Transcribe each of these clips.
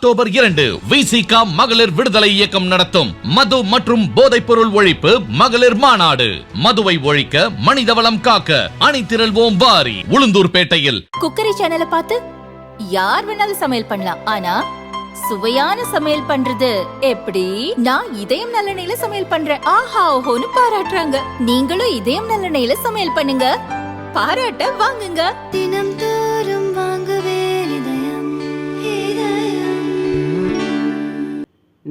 October 2 விசிக மகளிர் விடுதலை இயக்கம் நடத்தும் மது மற்றும் போதைப் பொருள் ஒழிப்பு மகளிர் மாநாடு. மதுவை ஒழிக்க, மனிதவளம் காக்க அணிதிரள்வோம் வாரி. உளுந்தூர்பேட்டையில் குக்கரி சேனலை பார்த்து யார் வேணாலும் சமையல் பண்ணலாம். ஆனா சுவையான சமையல் பண்றது எப்படி? நான் இதயம் நல்லெண்ணெயில சமையல் பண்றேன். ஆஹா ஓஹோன்னு பாராட்டுறாங்க. நீங்களும் இதயம் நல்லெண்ணெயில சமையல் பண்ணுங்க, பாராட்ட வாங்குங்க. தினம் தோறும் வாங்குவே இதயம் இதயம்.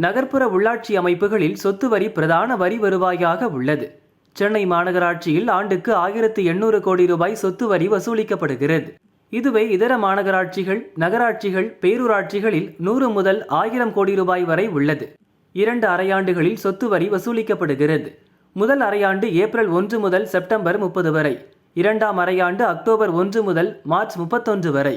நகர்ப்புற உள்ளாட்சி அமைப்புகளில் சொத்து வரி பிரதான வரி வருவாயாக உள்ளது. சென்னை மாநகராட்சியில் ஆண்டுக்கு 1800 கோடி ரூபாய் சொத்து வரி வசூலிக்கப்படுகிறது. இதுவே இதர மாநகராட்சிகள், நகராட்சிகள், பேரூராட்சிகளில் 100 முதல் 1000 கோடி ரூபாய் வரை உள்ளது. 2 அரையாண்டுகளில் சொத்து வரி வசூலிக்கப்படுகிறது. முதல் அரையாண்டு ஏப்ரல் 1 முதல் செப்டம்பர் 30 வரை, 2ஆம் அரையாண்டு அக்டோபர் 1 முதல் மார்ச் 31 வரை.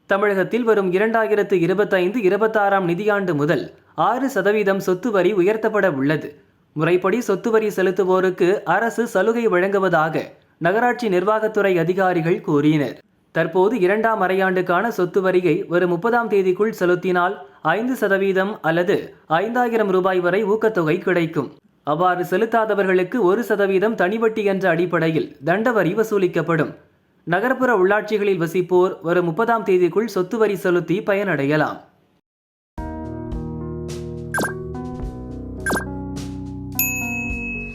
தமிழகத்தில் வரும் 2025-26ஆம் நிதியாண்டு முதல் 6% சொத்து வரி உயர்த்தப்பட உள்ளது. முறைப்படி சொத்து வரி செலுத்துவோருக்கு அரசு சலுகை வழங்குவதாக நகராட்சி நிர்வாகத்துறை அதிகாரிகள் கூறினர். தற்போது 2ஆம் அரையாண்டுக்கான சொத்து வரியை வரும் 30ஆம் தேதிக்குள் செலுத்தினால் 5% அல்லது 5000 ரூபாய் வரை ஊக்கத்தொகை கிடைக்கும். அவ்வாறு செலுத்தாதவர்களுக்கு 1% தனிவட்டி என்ற அடிப்படையில் தண்ட வரி வசூலிக்கப்படும். நகர்ப்புற உள்ளாட்சிகளில் வசிப்போர் வரும் 30ஆம் தேதிக்குள் சொத்து வரி செலுத்தி பயனடையலாம்.